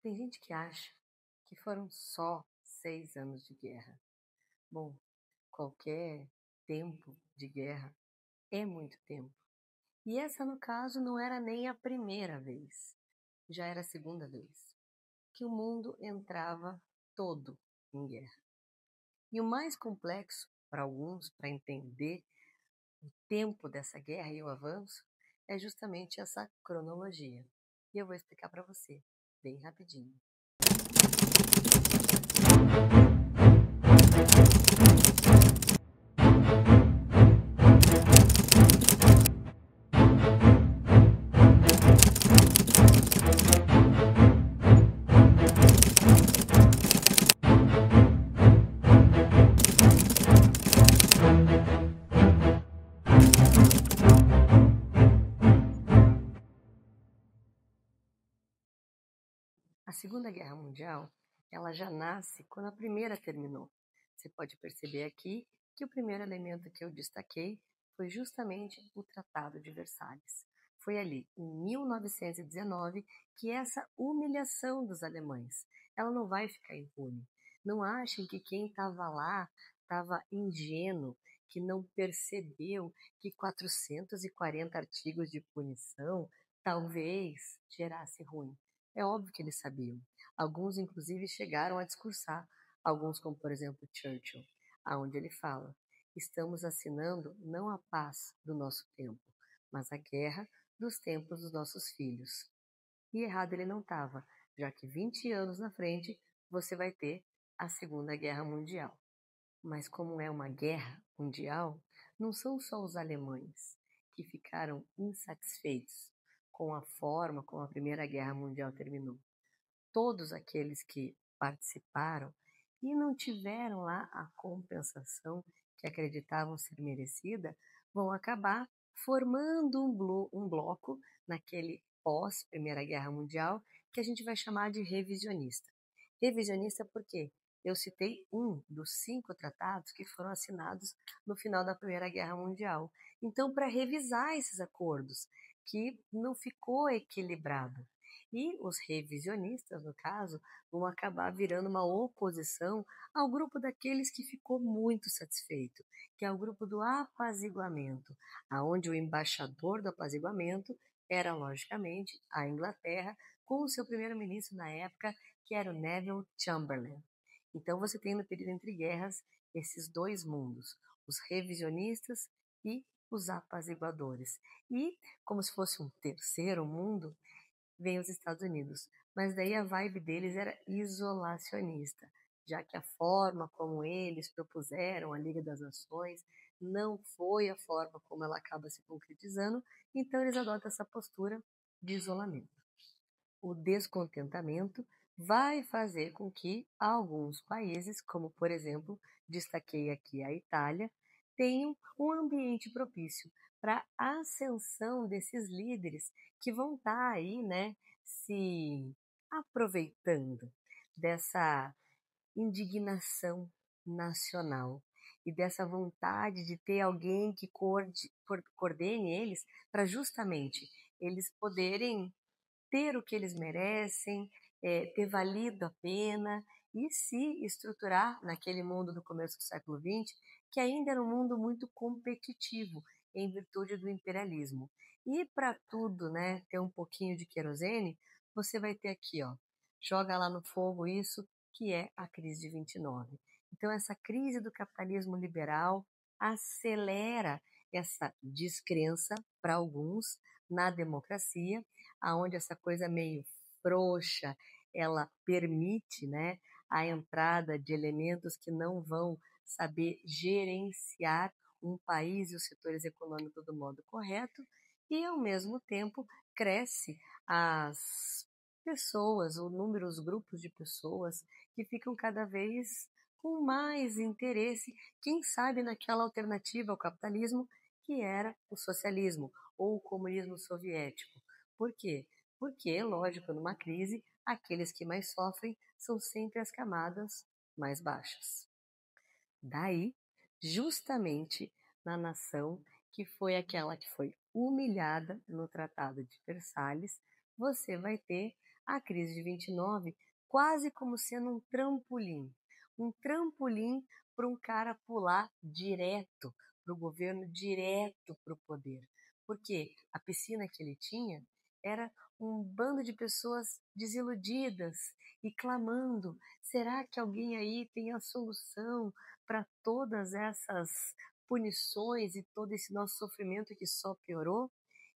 Tem gente que acha que foram só 6 anos de guerra. Bom, qualquer tempo de guerra é muito tempo. E essa, no caso, não era nem a primeira vez, já era a segunda vez que o mundo entrava todo em guerra. E o mais complexo para alguns, para entender o tempo dessa guerra e o avanço, é justamente essa cronologia. E eu vou explicar para você, bem rapidinho. A Segunda Guerra Mundial, ela já nasce quando a primeira terminou. Você pode perceber aqui que o primeiro elemento que eu destaquei foi justamente o Tratado de Versalhes. Foi ali, em 1919, que essa humilhação dos alemães, ela não vai ficar impune. Não achem que quem estava lá estava ingênuo, que não percebeu que 440 artigos de punição talvez gerasse ruim. É óbvio que eles sabiam. Alguns, inclusive, chegaram a discursar. Alguns, como por exemplo Churchill, aonde ele fala: estamos assinando não a paz do nosso tempo, mas a guerra dos tempos dos nossos filhos. E errado ele não estava, já que 20 anos na frente você vai ter a Segunda Guerra Mundial. Mas como é uma guerra mundial, não são só os alemães que ficaram insatisfeitos com a forma como a Primeira Guerra Mundial terminou. Todos aqueles que participaram e não tiveram lá a compensação que acreditavam ser merecida, vão acabar formando um bloco naquele pós-Primeira Guerra Mundial que a gente vai chamar de revisionista. Revisionista por quê? Eu citei um dos 5 tratados que foram assinados no final da Primeira Guerra Mundial. Então, para revisar esses acordos, que não ficou equilibrado. E os revisionistas, no caso, vão acabar virando uma oposição ao grupo daqueles que ficou muito satisfeito, que é o grupo do apaziguamento, aonde o embaixador do apaziguamento era, logicamente, a Inglaterra, com o seu primeiro-ministro na época, que era o Neville Chamberlain. Então você tem no período entre guerras esses dois mundos, os revisionistas e os apaziguadores. E, como se fosse um terceiro mundo, vem os Estados Unidos. Mas daí a vibe deles era isolacionista, já que a forma como eles propuseram a Liga das Nações não foi a forma como ela acaba se concretizando, então eles adotam essa postura de isolamento. O descontentamento vai fazer com que alguns países, como por exemplo, destaquei aqui a Itália, tenham um ambiente propício para a ascensão desses líderes que vão estar aí, né, se aproveitando dessa indignação nacional e dessa vontade de ter alguém que coordene eles para justamente eles poderem ter o que eles merecem, ter valido a pena e se estruturar naquele mundo do começo do século XX, que ainda era um mundo muito competitivo em virtude do imperialismo. E para tudo, né, ter um pouquinho de querosene, você vai ter aqui, ó, joga lá no fogo isso que é a crise de 29. Então essa crise do capitalismo liberal acelera essa descrença para alguns na democracia, aonde essa coisa meio frouxa, ela permite, né, a entrada de elementos que não vão saber gerenciar um país e os setores econômicos do modo correto, e ao mesmo tempo cresce as pessoas, o número, os grupos de pessoas que ficam cada vez com mais interesse, quem sabe naquela alternativa ao capitalismo que era o socialismo ou o comunismo soviético. Por quê? Porque, lógico, numa crise, aqueles que mais sofrem são sempre as camadas mais baixas. Daí, justamente na nação que foi aquela que foi humilhada no Tratado de Versalhes, você vai ter a crise de 29 quase como sendo um trampolim para um cara pular direto para o governo, direto para o poder. Porque a piscina que ele tinha era um bando de pessoas desiludidas e clamando: será que alguém aí tem a solução para todas essas punições e todo esse nosso sofrimento que só piorou?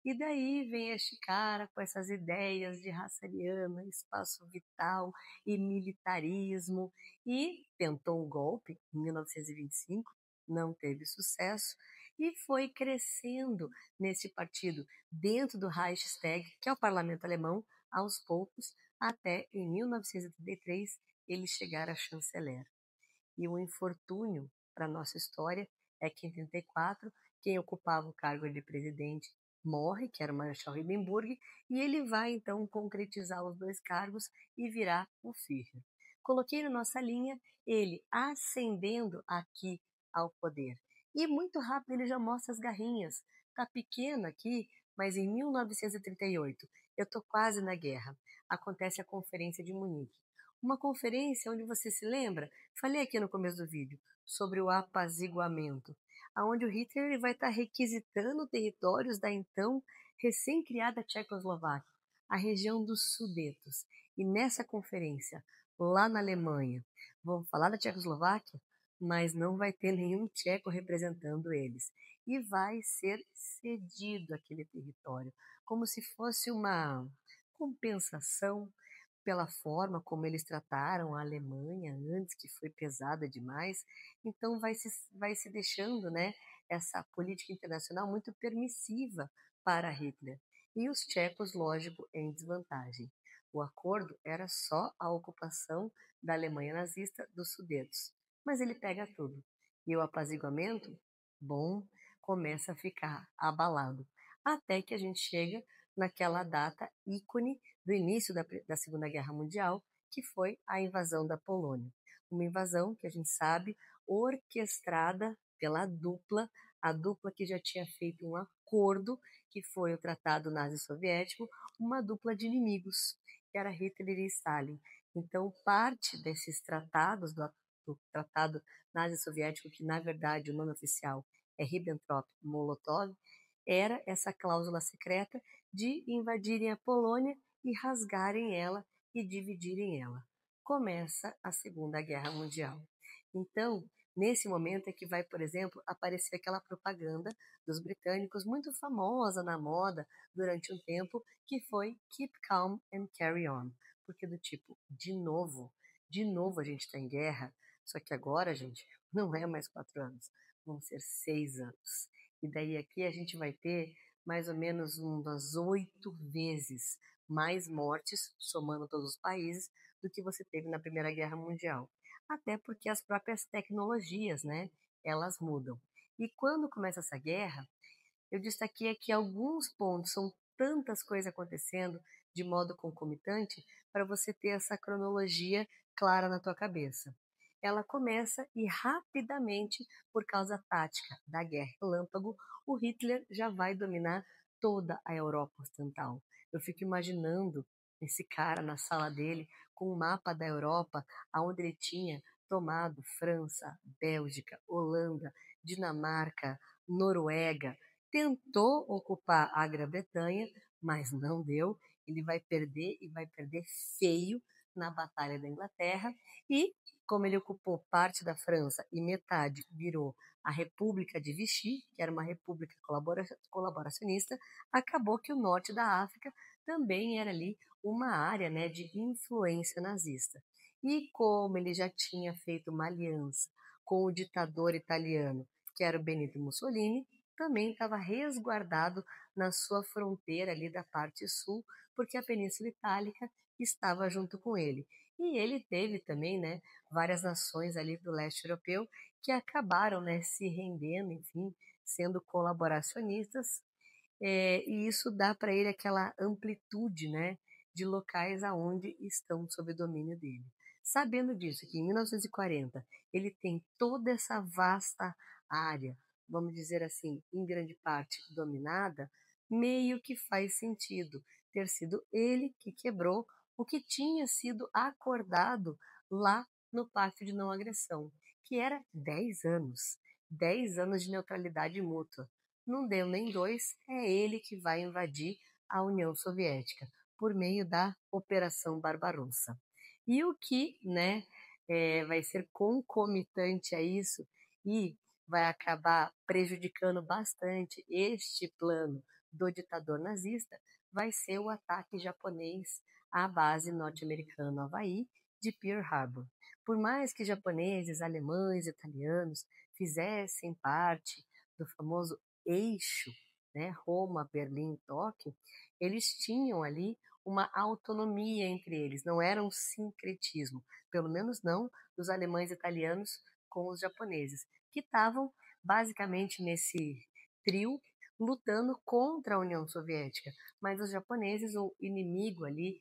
E daí vem este cara com essas ideias de raça ariana, espaço vital e militarismo, e tentou um golpe em 1925, não teve sucesso, e foi crescendo nesse partido dentro do Reichstag, que é o parlamento alemão, aos poucos, até em 1933 ele chegar a chanceler. E o infortúnio para a nossa história é que em 34, quem ocupava o cargo de presidente morre, que era o Marechal Hindenburg, e ele vai então concretizar os dois cargos e virar o Führer. Coloquei na nossa linha ele ascendendo aqui ao poder. E muito rápido ele já mostra as garrinhas. Tá pequeno aqui, mas em 1938, eu tô quase na guerra. Acontece a Conferência de Munique. Uma conferência onde você se lembra, falei aqui no começo do vídeo, sobre o apaziguamento, aonde o Hitler ele vai estar requisitando territórios da então recém-criada Tchecoslováquia, a região dos Sudetos. E nessa conferência, lá na Alemanha, vão falar da Tchecoslováquia, mas não vai ter nenhum tcheco representando eles. E vai ser cedido aquele território, como se fosse uma compensação pela forma como eles trataram a Alemanha antes, que foi pesada demais. Então vai se deixando, né, essa política internacional muito permissiva para Hitler. E os tchecos, lógico, em desvantagem. O acordo era só a ocupação da Alemanha nazista dos Sudetos. Mas ele pega tudo. E o apaziguamento, bom, começa a ficar abalado. Até que a gente chega naquela data ícone do início da Segunda Guerra Mundial, que foi a invasão da Polônia. Uma invasão que a gente sabe orquestrada pela dupla, a dupla que já tinha feito um acordo, que foi o Tratado Nazi-Soviético, uma dupla de inimigos, que era Hitler e Stalin. Então, parte desses tratados, do Tratado Nazi-Soviético, que na verdade o nome oficial é Ribbentrop-Molotov, era essa cláusula secreta de invadirem a Polônia e rasgarem ela e dividirem ela. Começa a Segunda Guerra Mundial. Então, nesse momento é que vai, por exemplo, aparecer aquela propaganda dos britânicos muito famosa na moda durante um tempo, que foi Keep Calm and Carry On. Porque do tipo, de novo a gente está em guerra, só que agora, gente, não é mais 4 anos, vão ser 6 anos. E daí aqui a gente vai ter mais ou menos umas 8 vezes mais mortes, somando todos os países, do que você teve na Primeira Guerra Mundial. Até porque as próprias tecnologias, né, elas mudam. E quando começa essa guerra, eu destaquei aqui alguns pontos, são tantas coisas acontecendo de modo concomitante para você ter essa cronologia clara na tua cabeça. Ela começa e rapidamente, por causa tática da guerra relâmpago, o Hitler já vai dominar toda a Europa Ocidental. Eu fico imaginando esse cara na sala dele com um mapa da Europa, aonde ele tinha tomado França, Bélgica, Holanda, Dinamarca, Noruega, tentou ocupar a Grã-Bretanha, mas não deu. Ele vai perder e vai perder feio na Batalha da Inglaterra. E, como ele ocupou parte da França e metade virou a República de Vichy, que era uma república colaboracionista, acabou que o norte da África também era ali uma área, né, de influência nazista. E como ele já tinha feito uma aliança com o ditador italiano, que era o Benito Mussolini, também estava resguardado na sua fronteira ali da parte sul, porque a Península Itálica estava junto com ele. E ele teve também, né, várias nações ali do leste europeu que acabaram, né, se rendendo, enfim, sendo colaboracionistas, e isso dá para ele aquela amplitude, né, de locais aonde estão sob domínio dele. Sabendo disso, que em 1940 ele tem toda essa vasta área, vamos dizer assim, em grande parte dominada, meio que faz sentido ter sido ele que quebrou o que tinha sido acordado lá no Pacto de Não Agressão, que era 10 anos. 10 anos de neutralidade mútua. Não deu nem dois, é ele que vai invadir a União Soviética por meio da Operação Barbarossa. E o que, né, vai ser concomitante a isso e vai acabar prejudicando bastante este plano do ditador nazista, vai ser o ataque japonês à base norte-americana no Havaí de Pearl Harbor. Por mais que japoneses, alemães, italianos fizessem parte do famoso eixo, né, Roma, Berlim, Tóquio, eles tinham ali uma autonomia entre eles, não era um sincretismo, pelo menos não dos alemães e italianos com os japoneses, que estavam basicamente nesse trio lutando contra a União Soviética, mas os japoneses, o inimigo ali,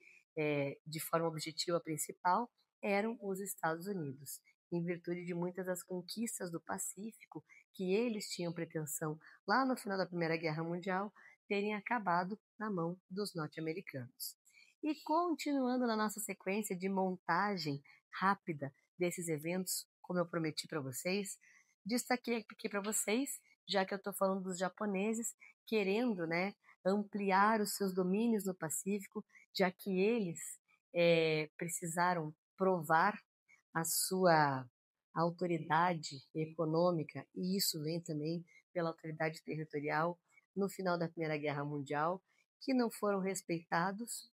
de forma objetiva principal, eram os Estados Unidos, em virtude de muitas das conquistas do Pacífico que eles tinham pretensão lá no final da Primeira Guerra Mundial terem acabado na mão dos norte-americanos. E continuando na nossa sequência de montagem rápida desses eventos, como eu prometi para vocês, destaquei aqui para vocês, já que eu estou falando dos japoneses querendo, né, ampliar os seus domínios no Pacífico, já que eles precisaram provar a sua autoridade econômica, e isso vem também pela autoridade territorial no final da Primeira Guerra Mundial, que não foram respeitados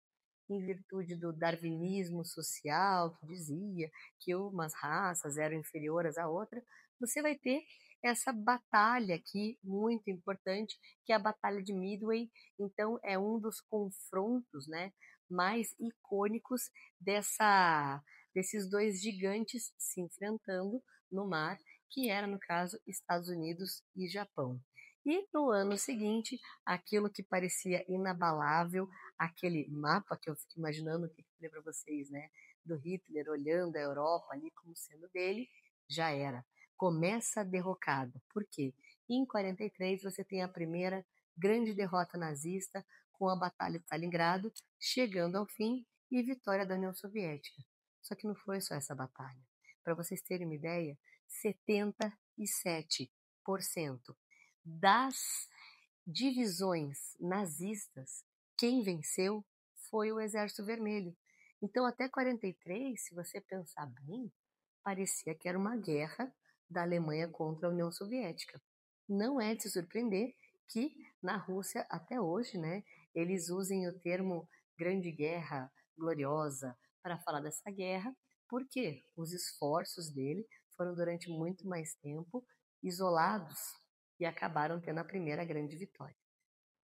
em virtude do darwinismo social, que dizia que umas raças eram inferiores à outra, você vai ter essa batalha aqui muito importante, que é a Batalha de Midway. Então, é um dos confrontos, né, mais icônicos desses dois gigantes se enfrentando no mar, que era, no caso, Estados Unidos e Japão. E no ano seguinte, aquilo que parecia inabalável, aquele mapa que eu fico imaginando, que eu falei para vocês, né, do Hitler olhando a Europa ali como sendo dele, já era. Começa a derrocada. Por quê? Em 43 você tem a primeira grande derrota nazista com a Batalha de Stalingrado, chegando ao fim e vitória da União Soviética. Só que não foi só essa batalha. Para vocês terem uma ideia, 77% das divisões nazistas, quem venceu foi o Exército Vermelho. Então, até 43, se você pensar bem, parecia que era uma guerra da Alemanha contra a União Soviética. Não é de se surpreender que na Rússia, até hoje, né, eles usem o termo Grande Guerra Gloriosa para falar dessa guerra, porque os esforços dele foram durante muito mais tempo isolados e acabaram tendo a primeira grande vitória.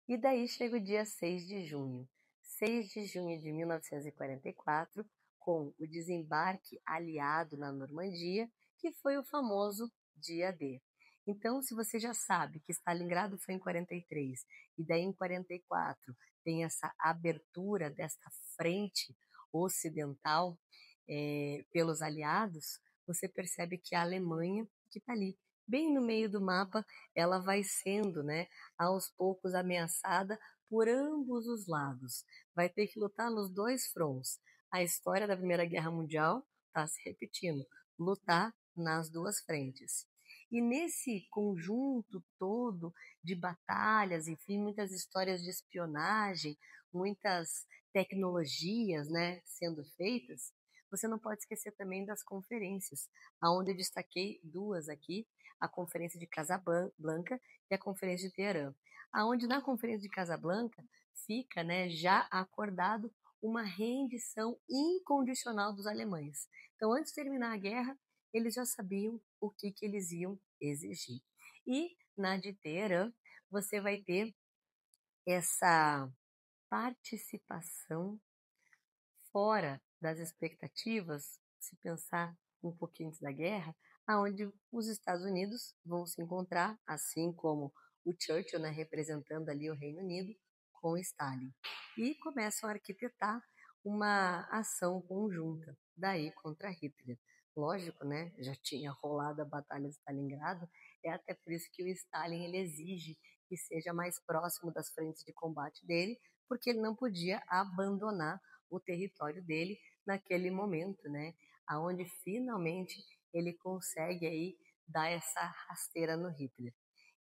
E daí chega o dia 6 de junho. 6 de junho de 1944, com o desembarque aliado na Normandia, que foi o famoso Dia D. Então, se você já sabe que Stalingrado foi em 43 e daí em 44 tem essa abertura desta frente ocidental pelos aliados, você percebe que a Alemanha, que está ali, bem no meio do mapa, ela vai sendo, né, aos poucos ameaçada por ambos os lados. Vai ter que lutar nos dois fronts. A história da Primeira Guerra Mundial está se repetindo, lutar nas duas frentes. E nesse conjunto todo de batalhas, enfim, muitas histórias de espionagem, muitas tecnologias, né, sendo feitas, você não pode esquecer também das conferências, aonde eu destaquei duas aqui, a Conferência de Casablanca e a Conferência de Teherã, aonde na Conferência de Casablanca fica, né, já acordado uma rendição incondicional dos alemães. Então, antes de terminar a guerra, eles já sabiam o que eles iam exigir. E na de Teherã, você vai ter essa participação fora das expectativas, se pensar um pouquinho antes da guerra, aonde os Estados Unidos vão se encontrar, assim como o Churchill, né, representando ali o Reino Unido, com Stalin. E começam a arquitetar uma ação conjunta, daí contra Hitler. Lógico, né, já tinha rolado a Batalha de Stalingrado, é até por isso que o Stalin ele exige que seja mais próximo das frentes de combate dele, porque ele não podia abandonar o território dele naquele momento, né? Aonde finalmente ele consegue aí dar essa rasteira no Hitler.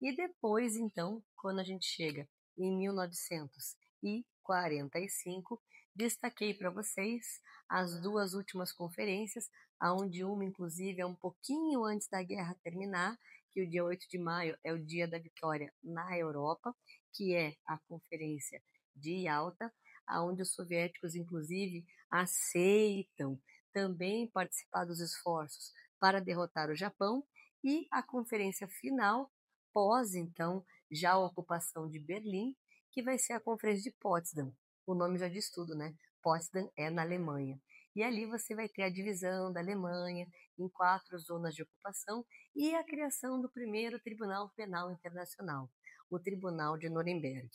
E depois, então, quando a gente chega em 1945, destaquei para vocês as duas últimas conferências, aonde uma, inclusive, é um pouquinho antes da guerra terminar, que o dia 8 de maio é o dia da vitória na Europa, que é a Conferência de Yalta, aonde os soviéticos, inclusive, aceitam também participar dos esforços para derrotar o Japão, e a conferência final, pós, então, já a ocupação de Berlim, que vai ser a Conferência de Potsdam. O nome já diz tudo, né? Potsdam é na Alemanha. E ali você vai ter a divisão da Alemanha em 4 zonas de ocupação e a criação do primeiro Tribunal Penal Internacional, o Tribunal de Nuremberg.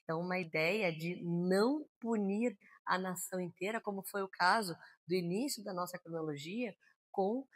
Então, uma ideia de não punir a nação inteira, como foi o caso do início da nossa cronologia com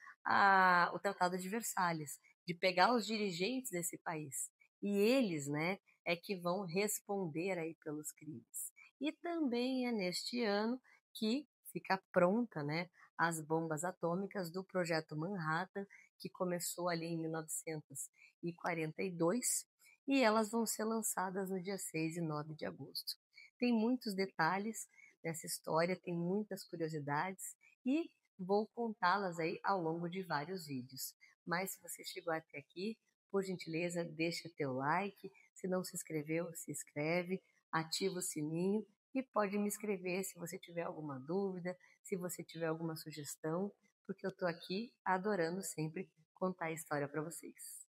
o Tratado de Versalhes, de pegar os dirigentes desse país. E eles, né, é que vão responder aí pelos crimes. E também é neste ano que fica pronta, né, as bombas atômicas do Projeto Manhattan, que começou ali em 1942, e elas vão ser lançadas no dia 6 e 9 de agosto. Tem muitos detalhes dessa história, tem muitas curiosidades e vou contá-las aí ao longo de vários vídeos. Mas se você chegou até aqui, por gentileza, deixa teu like. Se não se inscreveu, se inscreve, ativa o sininho e pode me escrever se você tiver alguma dúvida, se você tiver alguma sugestão, porque eu estou aqui adorando sempre contar a história para vocês.